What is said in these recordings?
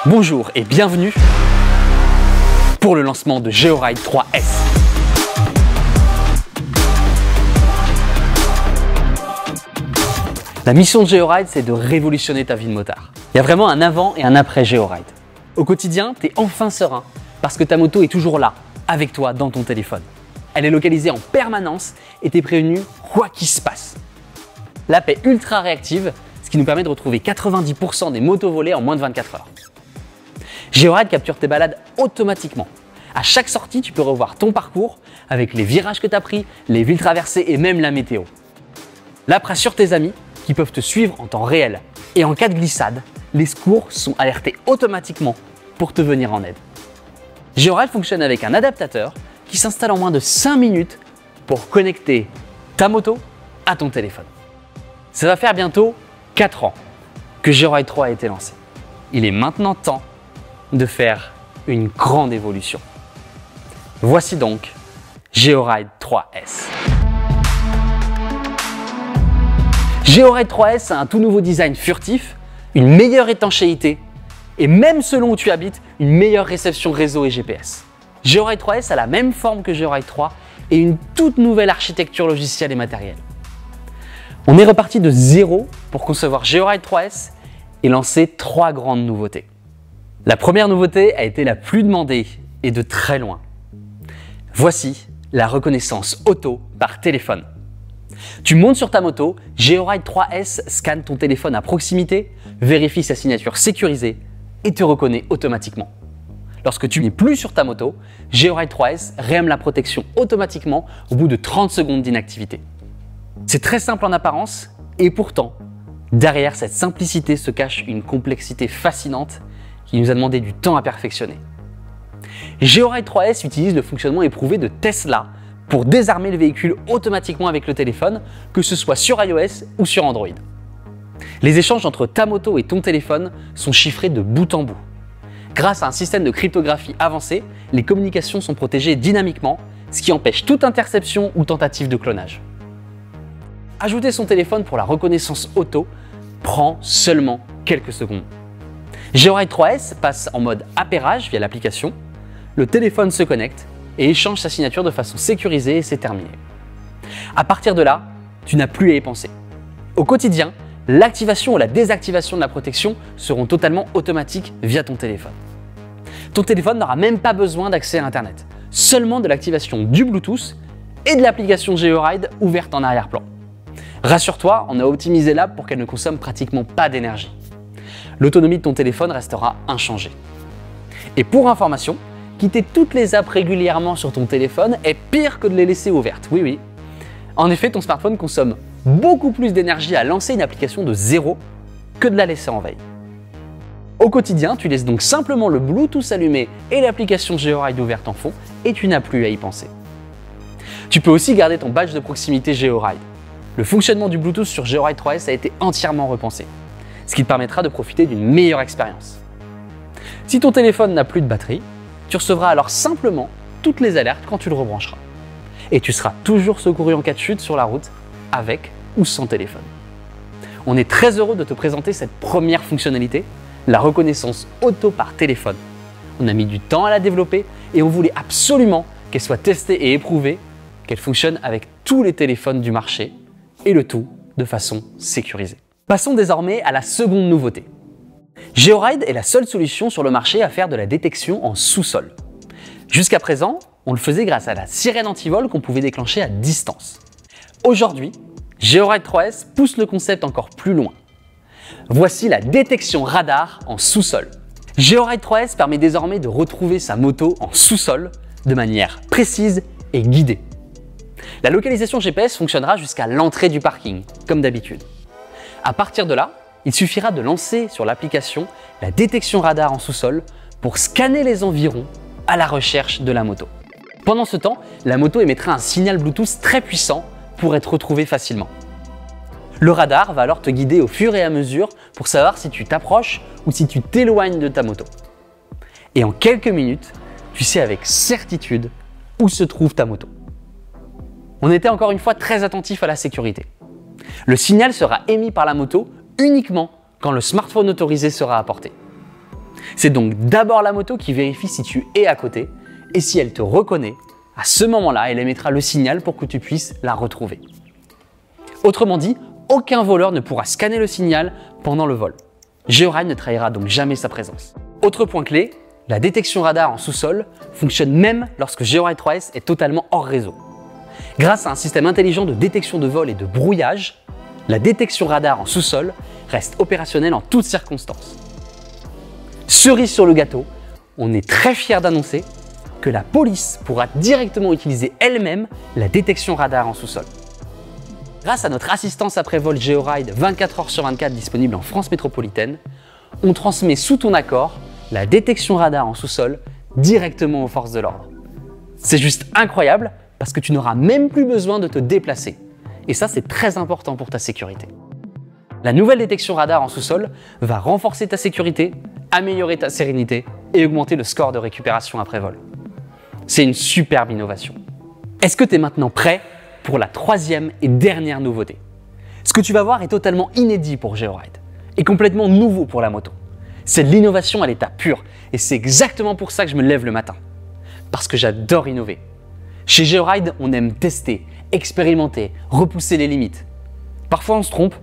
Bonjour et bienvenue pour le lancement de GeoRide 3S. La mission de GeoRide, c'est de révolutionner ta vie de motard. Il y a vraiment un avant et un après GeoRide. Au quotidien, tu es enfin serein parce que ta moto est toujours là, avec toi, dans ton téléphone. Elle est localisée en permanence et tu es prévenu quoi qu'il se passe. L'app est ultra réactive, ce qui nous permet de retrouver 90% des motos volées en moins de 24 heures. GeoRide capture tes balades automatiquement. À chaque sortie, tu peux revoir ton parcours avec les virages que tu as pris, les villes traversées et même la météo. L'app rassure tes amis qui peuvent te suivre en temps réel. Et en cas de glissade, les secours sont alertés automatiquement pour te venir en aide. GeoRide fonctionne avec un adaptateur qui s'installe en moins de 5 minutes pour connecter ta moto à ton téléphone. Ça va faire bientôt 4 ans que GeoRide 3 a été lancé. Il est maintenant temps de faire une grande évolution. Voici donc GeoRide 3S. GeoRide 3S a un tout nouveau design furtif, une meilleure étanchéité et même selon où tu habites, une meilleure réception réseau et GPS. GeoRide 3S a la même forme que GeoRide 3 et une toute nouvelle architecture logicielle et matérielle. On est reparti de zéro pour concevoir GeoRide 3S et lancer 3 grandes nouveautés. La première nouveauté a été la plus demandée et de très loin. Voici la reconnaissance auto par téléphone. Tu montes sur ta moto, GeoRide 3S scanne ton téléphone à proximité, vérifie sa signature sécurisée et te reconnaît automatiquement. Lorsque tu n'es plus sur ta moto, GeoRide 3S réaime la protection automatiquement au bout de 30 secondes d'inactivité. C'est très simple en apparence et pourtant, derrière cette simplicité se cache une complexité fascinante qui nous a demandé du temps à perfectionner. GeoRide 3S utilise le fonctionnement éprouvé de Tesla pour désarmer le véhicule automatiquement avec le téléphone, que ce soit sur iOS ou sur Android. Les échanges entre ta moto et ton téléphone sont chiffrés de bout en bout. Grâce à un système de cryptographie avancé, les communications sont protégées dynamiquement, ce qui empêche toute interception ou tentative de clonage. Ajouter son téléphone pour la reconnaissance auto prend seulement quelques secondes. GeoRide 3S passe en mode appairage via l'application, le téléphone se connecte et échange sa signature de façon sécurisée et c'est terminé. À partir de là, tu n'as plus à y penser. Au quotidien, l'activation ou la désactivation de la protection seront totalement automatiques via ton téléphone. Ton téléphone n'aura même pas besoin d'accès à Internet, seulement de l'activation du Bluetooth et de l'application GeoRide ouverte en arrière-plan. Rassure-toi, on a optimisé l'app pour qu'elle ne consomme pratiquement pas d'énergie. L'autonomie de ton téléphone restera inchangée. Et pour information, quitter toutes les apps régulièrement sur ton téléphone est pire que de les laisser ouvertes. Oui, oui. En effet, ton smartphone consomme beaucoup plus d'énergie à lancer une application de zéro que de la laisser en veille. Au quotidien, tu laisses donc simplement le Bluetooth allumé et l'application GeoRide ouverte en fond et tu n'as plus à y penser. Tu peux aussi garder ton badge de proximité GeoRide. Le fonctionnement du Bluetooth sur GeoRide 3S a été entièrement repensé, ce qui te permettra de profiter d'une meilleure expérience. Si ton téléphone n'a plus de batterie, tu recevras alors simplement toutes les alertes quand tu le rebrancheras. Et tu seras toujours secouru en cas de chute sur la route, avec ou sans téléphone. On est très heureux de te présenter cette première fonctionnalité, la reconnaissance auto par téléphone. On a mis du temps à la développer et on voulait absolument qu'elle soit testée et éprouvée, qu'elle fonctionne avec tous les téléphones du marché et le tout de façon sécurisée. Passons désormais à la seconde nouveauté. GeoRide est la seule solution sur le marché à faire de la détection en sous-sol. Jusqu'à présent, on le faisait grâce à la sirène anti-vol qu'on pouvait déclencher à distance. Aujourd'hui, GeoRide 3S pousse le concept encore plus loin. Voici la détection radar en sous-sol. GeoRide 3S permet désormais de retrouver sa moto en sous-sol de manière précise et guidée. La localisation GPS fonctionnera jusqu'à l'entrée du parking, comme d'habitude. À partir de là, il suffira de lancer sur l'application la détection radar en sous-sol pour scanner les environs à la recherche de la moto. Pendant ce temps, la moto émettra un signal Bluetooth très puissant pour être retrouvée facilement. Le radar va alors te guider au fur et à mesure pour savoir si tu t'approches ou si tu t'éloignes de ta moto. Et en quelques minutes, tu sais avec certitude où se trouve ta moto. On était encore une fois très attentif à la sécurité. Le signal sera émis par la moto uniquement quand le smartphone autorisé sera apporté. C'est donc d'abord la moto qui vérifie si tu es à côté et si elle te reconnaît, à ce moment-là, elle émettra le signal pour que tu puisses la retrouver. Autrement dit, aucun voleur ne pourra scanner le signal pendant le vol. GeoRide ne trahira donc jamais sa présence. Autre point clé, la détection radar en sous-sol fonctionne même lorsque GeoRide 3S est totalement hors réseau. Grâce à un système intelligent de détection de vol et de brouillage, la détection radar en sous-sol reste opérationnelle en toutes circonstances. Cerise sur le gâteau, on est très fiers d'annoncer que la police pourra directement utiliser elle-même la détection radar en sous-sol. Grâce à notre assistance après-vol GeoRide 24 h sur 24 disponible en France métropolitaine, on transmet sous ton accord la détection radar en sous-sol directement aux forces de l'ordre. C'est juste incroyable parce que tu n'auras même plus besoin de te déplacer. Et ça, c'est très important pour ta sécurité. La nouvelle détection radar en sous-sol va renforcer ta sécurité, améliorer ta sérénité et augmenter le score de récupération après vol. C'est une superbe innovation. Est-ce que tu es maintenant prêt pour la troisième et dernière nouveauté? Ce que tu vas voir est totalement inédit pour GeoRide et complètement nouveau pour la moto. C'est de l'innovation à l'état pur et c'est exactement pour ça que je me lève le matin. Parce que j'adore innover. Chez GeoRide, on aime tester, expérimenter, repousser les limites. Parfois on se trompe,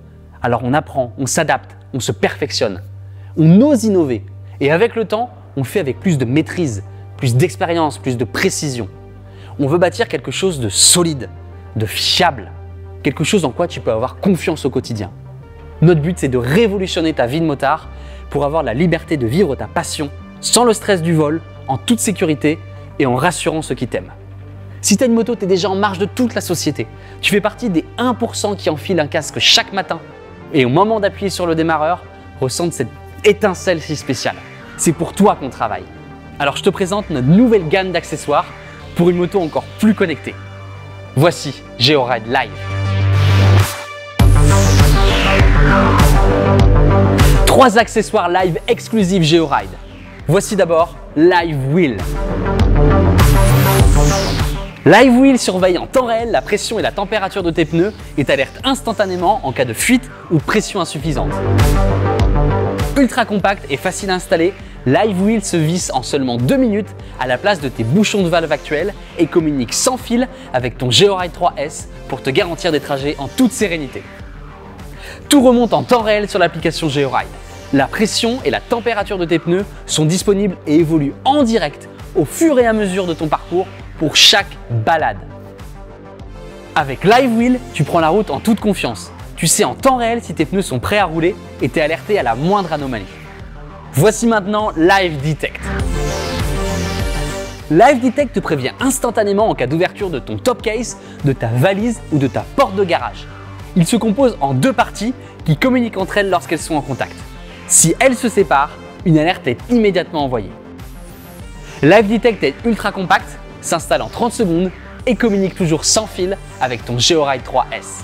alors on apprend, on s'adapte, on se perfectionne. On ose innover et avec le temps, on le fait avec plus de maîtrise, plus d'expérience, plus de précision. On veut bâtir quelque chose de solide, de fiable, quelque chose en quoi tu peux avoir confiance au quotidien. Notre but, c'est de révolutionner ta vie de motard pour avoir la liberté de vivre ta passion sans le stress du vol, en toute sécurité et en rassurant ceux qui t'aiment. Si tu as une moto, tu es déjà en marge de toute la société. Tu fais partie des 1% qui enfilent un casque chaque matin et au moment d'appuyer sur le démarreur, ressentent cette étincelle si spéciale. C'est pour toi qu'on travaille. Alors je te présente notre nouvelle gamme d'accessoires pour une moto encore plus connectée. Voici GeoRide Live. 3 accessoires live exclusifs GeoRide. Voici d'abord Live Wheel. Live Wheel surveille en temps réel la pression et la température de tes pneus et t'alerte instantanément en cas de fuite ou de pression insuffisante. Ultra compact et facile à installer, Live Wheel se visse en seulement 2 minutes à la place de tes bouchons de valve actuels et communique sans fil avec ton GeoRide 3S pour te garantir des trajets en toute sérénité. Tout remonte en temps réel sur l'application GeoRide. La pression et la température de tes pneus sont disponibles et évoluent en direct au fur et à mesure de ton parcours pour chaque balade. Avec Live Wheel, tu prends la route en toute confiance. Tu sais en temps réel si tes pneus sont prêts à rouler et tu es alerté à la moindre anomalie. Voici maintenant Live Detect. Live Detect te prévient instantanément en cas d'ouverture de ton top case, de ta valise ou de ta porte de garage. Il se compose en 2 parties qui communiquent entre elles lorsqu'elles sont en contact. Si elles se séparent, une alerte est immédiatement envoyée. Live Detect est ultra compact, s'installe en 30 secondes et communique toujours sans fil avec ton GeoRide 3S.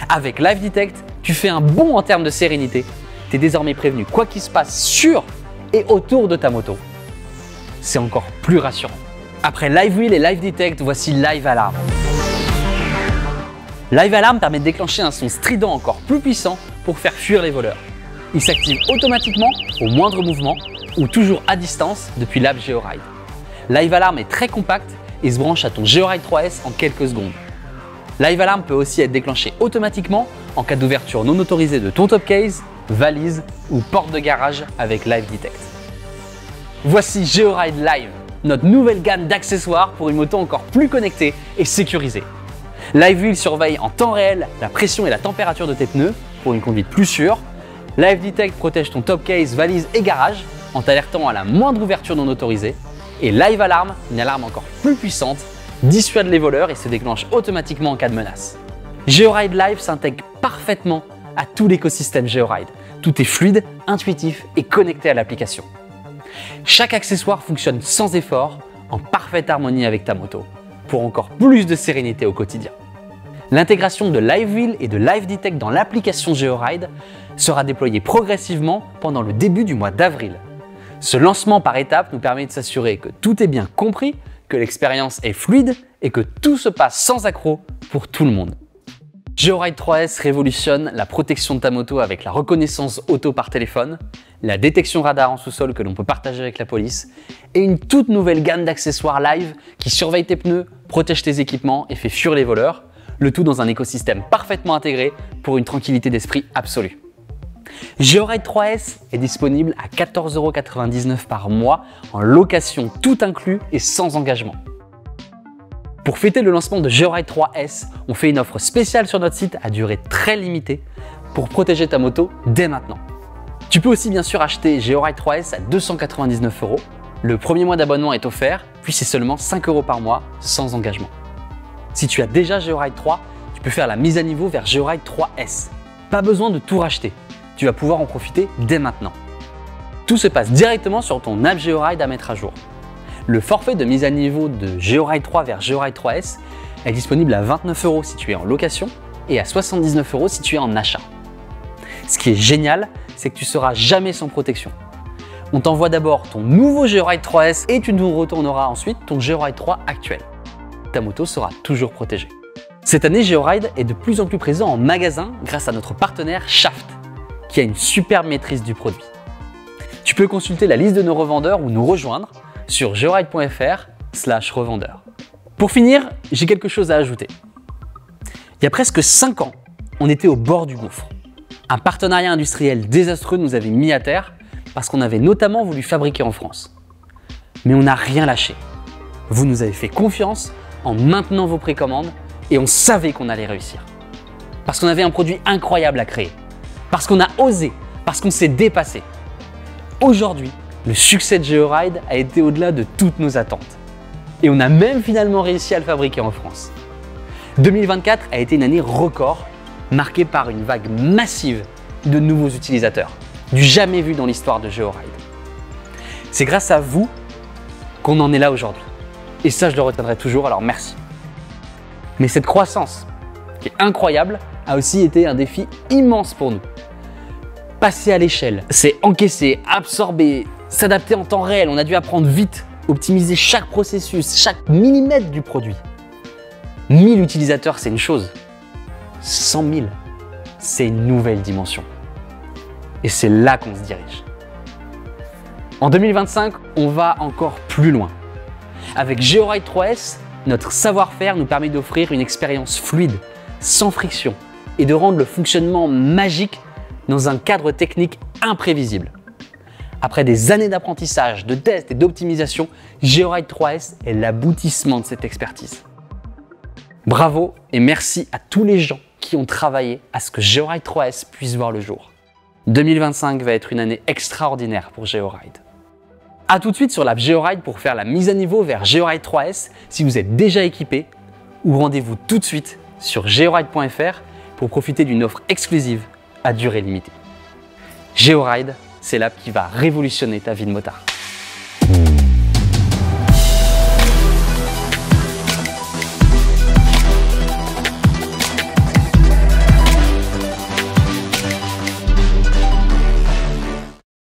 Avec Live Detect, tu fais un bond en termes de sérénité. Tu es désormais prévenu quoi qu'il se passe sur et autour de ta moto. C'est encore plus rassurant. Après Live Wheel et Live Detect, voici Live Alarm. Live Alarm permet de déclencher un son strident encore plus puissant pour faire fuir les voleurs. Il s'active automatiquement au moindre mouvement ou toujours à distance depuis l'app GeoRide. Live Alarm est très compact et se branche à ton GeoRide 3S en quelques secondes. Live Alarm peut aussi être déclenché automatiquement en cas d'ouverture non autorisée de ton top case, valise ou porte de garage avec Live Detect. Voici GeoRide Live, notre nouvelle gamme d'accessoires pour une moto encore plus connectée et sécurisée. Live Wheel surveille en temps réel la pression et la température de tes pneus pour une conduite plus sûre. Live Detect protège ton top case, valise et garage en t'alertant à la moindre ouverture non autorisée. Et Live Alarm, une alarme encore plus puissante, dissuade les voleurs et se déclenche automatiquement en cas de menace. GeoRide Live s'intègre parfaitement à tout l'écosystème GeoRide. Tout est fluide, intuitif et connecté à l'application. Chaque accessoire fonctionne sans effort, en parfaite harmonie avec ta moto, pour encore plus de sérénité au quotidien. L'intégration de Live Wheel et de Live Detect dans l'application GeoRide sera déployée progressivement pendant le début du mois d'avril. Ce lancement par étapes nous permet de s'assurer que tout est bien compris, que l'expérience est fluide et que tout se passe sans accroc pour tout le monde. GeoRide 3S révolutionne la protection de ta moto avec la reconnaissance auto par téléphone, la détection radar en sous-sol que l'on peut partager avec la police et une toute nouvelle gamme d'accessoires live qui surveille tes pneus, protège tes équipements et fait fuir les voleurs, le tout dans un écosystème parfaitement intégré pour une tranquillité d'esprit absolue. GeoRide 3S est disponible à 14,99 € par mois en location tout inclus et sans engagement. Pour fêter le lancement de GeoRide 3S, on fait une offre spéciale sur notre site à durée très limitée pour protéger ta moto dès maintenant. Tu peux aussi bien sûr acheter GeoRide 3S à 299 €. Le premier mois d'abonnement est offert, puis c'est seulement 5 € par mois sans engagement. Si tu as déjà GeoRide 3, tu peux faire la mise à niveau vers GeoRide 3S. Pas besoin de tout racheter, tu vas pouvoir en profiter dès maintenant. Tout se passe directement sur ton app GeoRide à mettre à jour. Le forfait de mise à niveau de GeoRide 3 vers GeoRide 3S est disponible à 29 € si tu es en location et à 79 € si tu es en achat. Ce qui est génial, c'est que tu seras jamais sans protection. On t'envoie d'abord ton nouveau GeoRide 3S et tu nous retourneras ensuite ton GeoRide 3 actuel. Ta moto sera toujours protégée. Cette année, GeoRide est de plus en plus présent en magasin grâce à notre partenaire Shaft, qui a une superbe maîtrise du produit. Tu peux consulter la liste de nos revendeurs ou nous rejoindre sur georide.fr/revendeur. Pour finir, j'ai quelque chose à ajouter. Il y a presque 5 ans, on était au bord du gouffre. Un partenariat industriel désastreux nous avait mis à terre parce qu'on avait notamment voulu fabriquer en France. Mais on n'a rien lâché. Vous nous avez fait confiance en maintenant vos précommandes et on savait qu'on allait réussir. Parce qu'on avait un produit incroyable à créer. Parce qu'on a osé. Parce qu'on s'est dépassé. Aujourd'hui, le succès de GeoRide a été au-delà de toutes nos attentes. Et on a même finalement réussi à le fabriquer en France. 2024 a été une année record, marquée par une vague massive de nouveaux utilisateurs, du jamais vu dans l'histoire de GeoRide. C'est grâce à vous qu'on en est là aujourd'hui. Et ça, je le retiendrai toujours, alors merci. Mais cette croissance, qui est incroyable, a aussi été un défi immense pour nous. Passer à l'échelle, c'est encaisser, absorber, s'adapter en temps réel. On a dû apprendre vite, optimiser chaque processus, chaque millimètre du produit. 1000 utilisateurs, c'est une chose. 100 000, c'est une nouvelle dimension. Et c'est là qu'on se dirige. En 2025, on va encore plus loin. Avec GeoRide 3S, notre savoir-faire nous permet d'offrir une expérience fluide, sans friction, et de rendre le fonctionnement magique dans un cadre technique imprévisible. Après des années d'apprentissage, de tests et d'optimisation, GeoRide 3S est l'aboutissement de cette expertise. Bravo et merci à tous les gens qui ont travaillé à ce que GeoRide 3S puisse voir le jour. 2025 va être une année extraordinaire pour GeoRide. A tout de suite sur l'app GeoRide pour faire la mise à niveau vers GeoRide 3S si vous êtes déjà équipé, ou rendez-vous tout de suite sur georide.fr pour profiter d'une offre exclusive à durée limitée. GeoRide, c'est l'app qui va révolutionner ta vie de motard.